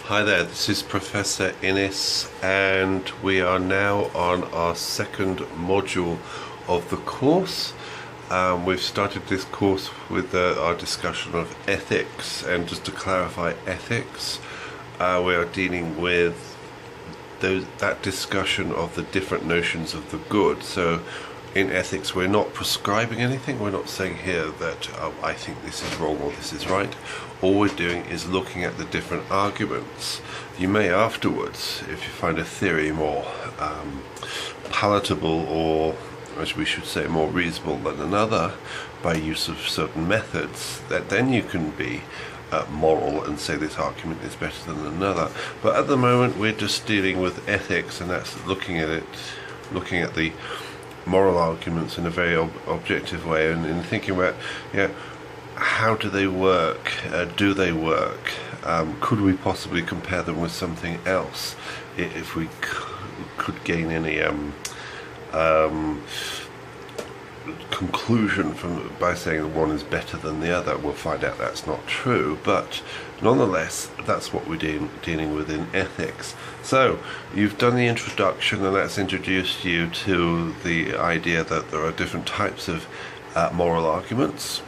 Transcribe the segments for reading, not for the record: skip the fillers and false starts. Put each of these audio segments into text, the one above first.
Hi there, this is Professor Innes, and we are now on our second module of the course. We've started this course with our discussion of ethics, and just to clarify ethics, we are dealing with that discussion of the different notions of the good. So in ethics, we're not prescribing anything. We're not saying here that I think this is wrong or this is right. All we're doing is looking at the different arguments. You may afterwards, if you find a theory more palatable, or as we should say, more reasonable than another, by use of certain methods, that then you can be moral and say this argument is better than another. But at the moment, we're just dealing with ethics, and that's looking at the moral arguments in a very objective way, and thinking about, how do they work? Do they work? Could we possibly compare them with something else? If we could gain any conclusion by saying one is better than the other, we'll find out that's not true. But nonetheless, that's what we're dealing with in ethics. So you've done the introduction, and that's introduced you to the idea that there are different types of moral arguments.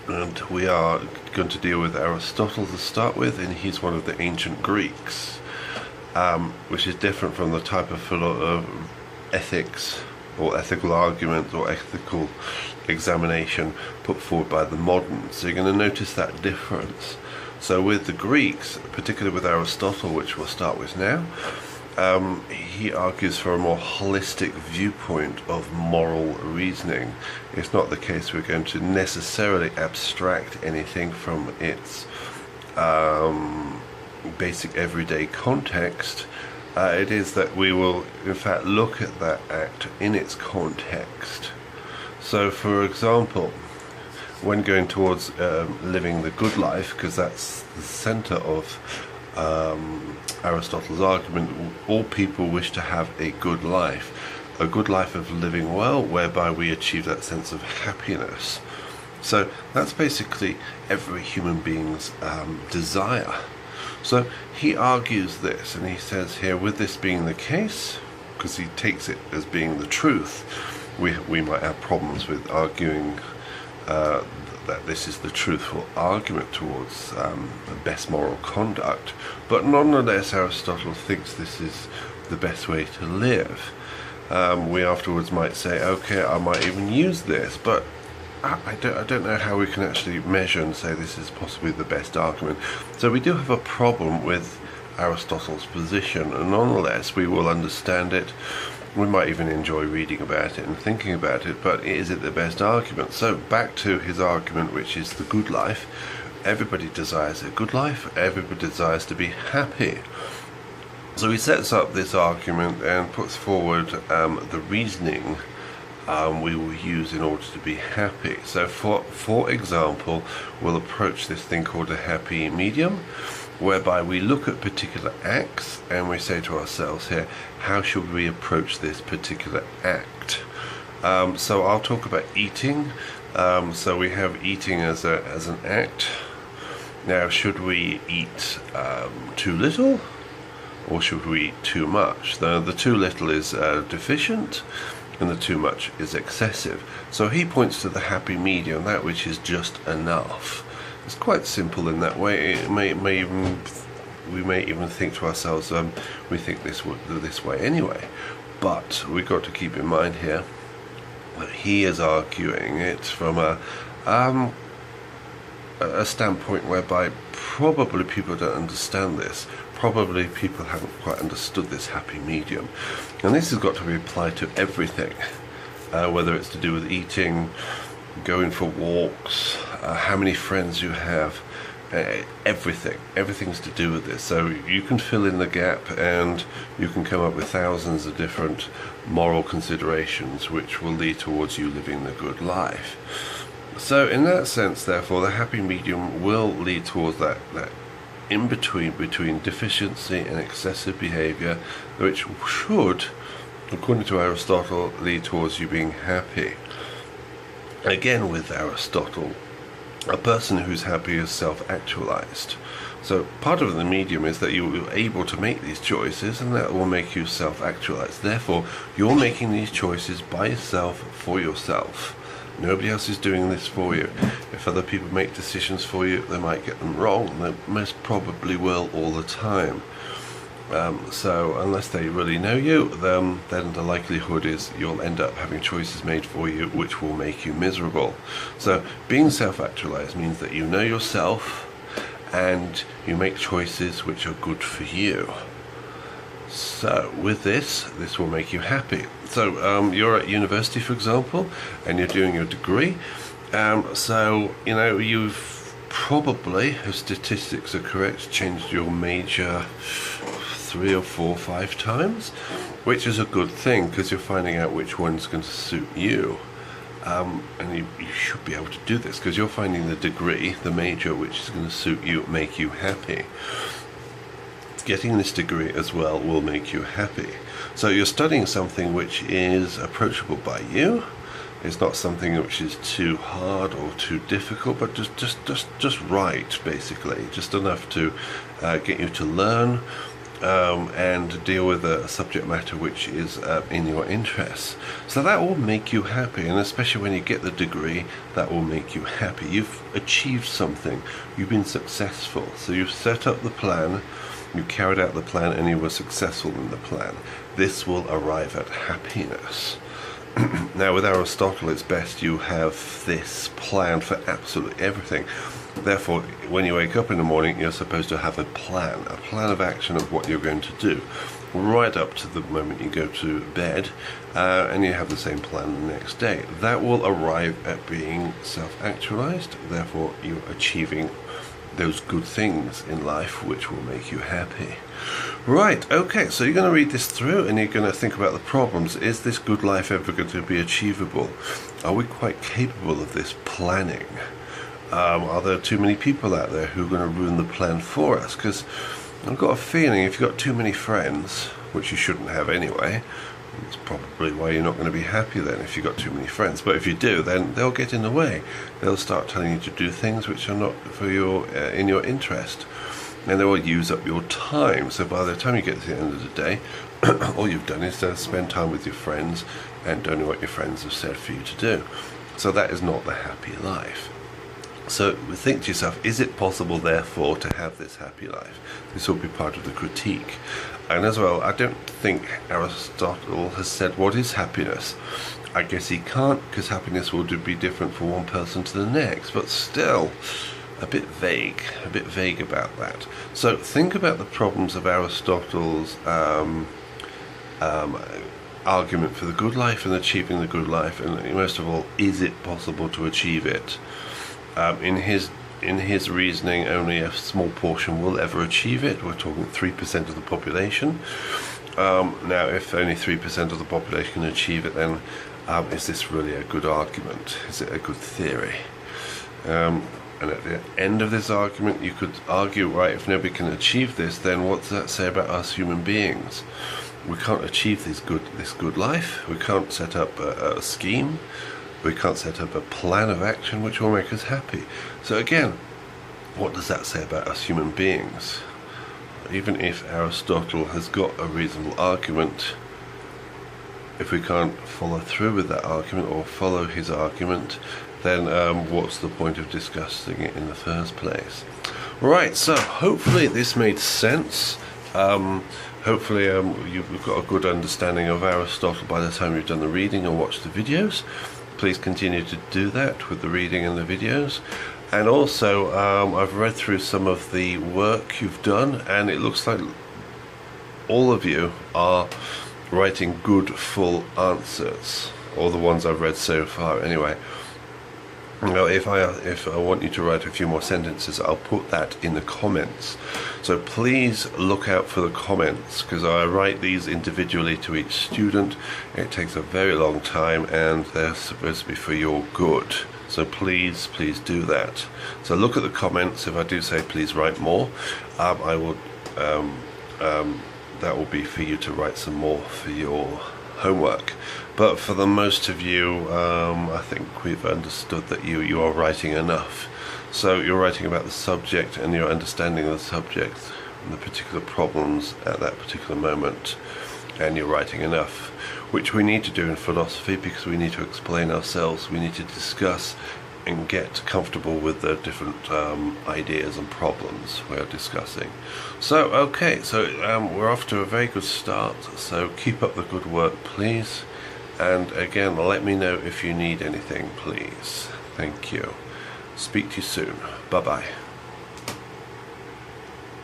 And we are going to deal with Aristotle to start with, and he's one of the ancient Greeks, which is different from the type of ethics or ethical argument or ethical examination put forward by the moderns. So you're going to notice that difference. So with the Greeks, particularly with Aristotle, which we'll start with now, he argues for a more holistic viewpoint of moral reasoning. It's not the case we're going to necessarily abstract anything from its basic everyday context. It is that we will in fact look at that act in its context. So for example, when going towards living the good life, because that's the center of Aristotle's argument, all people wish to have a good life of living well, whereby we achieve that sense of happiness. So that's basically every human being's desire. So he argues this, and he says here, with this being the case, because he takes it as being the truth, we might have problems with arguing that this is the truthful argument towards the best moral conduct, but nonetheless Aristotle thinks this is the best way to live. We afterwards might say, okay, I might even use this, but I don't know how we can actually measure and say this is possibly the best argument. So we do have a problem with Aristotle's position, and nonetheless we will understand it. We might even enjoy reading about it and thinking about it, but is it the best argument? So back to his argument, which is the good life. Everybody desires a good life. Everybody desires to be happy. So he sets up this argument and puts forward the reasoning we will use in order to be happy. So for example, we'll approach this thing called a happy medium, whereby we look at particular acts and we say to ourselves here, how should we approach this particular act? So I'll talk about eating. So we have eating as an act. Now, should we eat too little, or should we eat too much? The too little is deficient, and the too much is excessive. So he points to the happy medium, that which is just enough. It's quite simple in that way. We may even think to ourselves, we think this way anyway. But we've got to keep in mind here that he is arguing it from a standpoint whereby probably people don't understand this. Probably people haven't quite understood this happy medium. And this has got to be applied to everything, whether it's to do with eating, going for walks, how many friends you have, everything's to do with this. So you can fill in the gap, and you can come up with thousands of different moral considerations which will lead towards you living the good life. So in that sense, therefore, the happy medium will lead towards that in between deficiency and excessive behavior, which should, according to Aristotle, lead towards you being happy. Again, with Aristotle, a person who's happy is self-actualized. So part of the medium is that you're able to make these choices, and that will make you self-actualized. Therefore, you're making these choices by yourself, for yourself. Nobody else is doing this for you. If other people make decisions for you, they might get them wrong. They most probably will all the time. So unless they really know you, then the likelihood is you'll end up having choices made for you which will make you miserable. So being self-actualized means that you know yourself and you make choices which are good for you. So with this will make you happy. So you're at university, for example, and you're doing your degree. So you've probably, if statistics are correct, changed your major 3 or 4 or 5 times, which is a good thing because you're finding out which one's going to suit you. And you should be able to do this because you're finding the degree, the major, which is going to suit you, make you happy. Getting this degree as well will make you happy. So you're studying something which is approachable by you. It's not something which is too hard or too difficult, but just right, basically, just enough to get you to learn and deal with a subject matter which is in your interests. So that will make you happy, and especially when you get the degree, that will make you happy. You've achieved something. You've been successful. So you've set up the plan, you carried out the plan, and you were successful in the plan. This will arrive at happiness. Now, with Aristotle, it's best you have this plan for absolutely everything. Therefore, when you wake up in the morning, you're supposed to have a plan of action of what you're going to do, right up to the moment you go to bed, and you have the same plan the next day. That will arrive at being self-actualized. Therefore, you're achieving those good things in life which will make you happy. Right, okay, so you're going to read this through and you're going to think about the problems. Is this good life ever going to be achievable? Are we quite capable of this planning? Are there too many people out there who are going to ruin the plan for us? Because I've got a feeling if you've got too many friends, which you shouldn't have anyway, it's probably why you're not going to be happy then if you've got too many friends. But if you do, then they'll get in the way. They'll start telling you to do things which are not for your in your interest, and they will use up your time. So by the time you get to the end of the day, all you've done is spend time with your friends and doing what your friends have said for you to do. So that is not the happy life. So think to yourself, is it possible therefore to have this happy life? This will be part of the critique. And as well, I don't think Aristotle has said what is happiness. I guess he can't, because happiness will be different from one person to the next, but still a bit vague about that. So think about the problems of Aristotle's argument for the good life and achieving the good life, and most of all, is it possible to achieve it? In his reasoning, only a small portion will ever achieve it. We're talking 3% of the population. Now, if only 3% of the population can achieve it, then is this really a good argument? Is it a good theory? And at the end of this argument, you could argue, right, if nobody can achieve this, then what does that say about us human beings? We can't achieve this good life. We can't set up a scheme. We can't set up a plan of action which will make us happy. So again, what does that say about us human beings? Even if Aristotle has got a reasonable argument, if we can't follow through with that argument or follow his argument, then what's the point of discussing it in the first place? Right, so hopefully this made sense. Hopefully you've got a good understanding of Aristotle by the time you've done the reading or watched the videos. Please continue to do that with the reading and the videos. And also, I've read through some of the work you've done, and it looks like all of you are writing good, full answers. All the ones I've read so far, anyway. Now, if I want you to write a few more sentences, I'll put that in the comments. So please look out for the comments, because I write these individually to each student. It takes a very long time, and they're supposed to be for your good. So please do that. So look at the comments. If I do say please write more, I will. That will be for you to write some more for your homework. But for the most of you, I think we've understood that you are writing enough. So you're writing about the subject and your understanding of the subject and the particular problems at that particular moment, and you're writing enough, which we need to do in philosophy because we need to explain ourselves, we need to discuss and get comfortable with the different ideas and problems we're discussing. So we're off to a very good start, so keep up the good work, please, and again, let me know if you need anything, please. Thank you. Speak to you soon. Bye bye.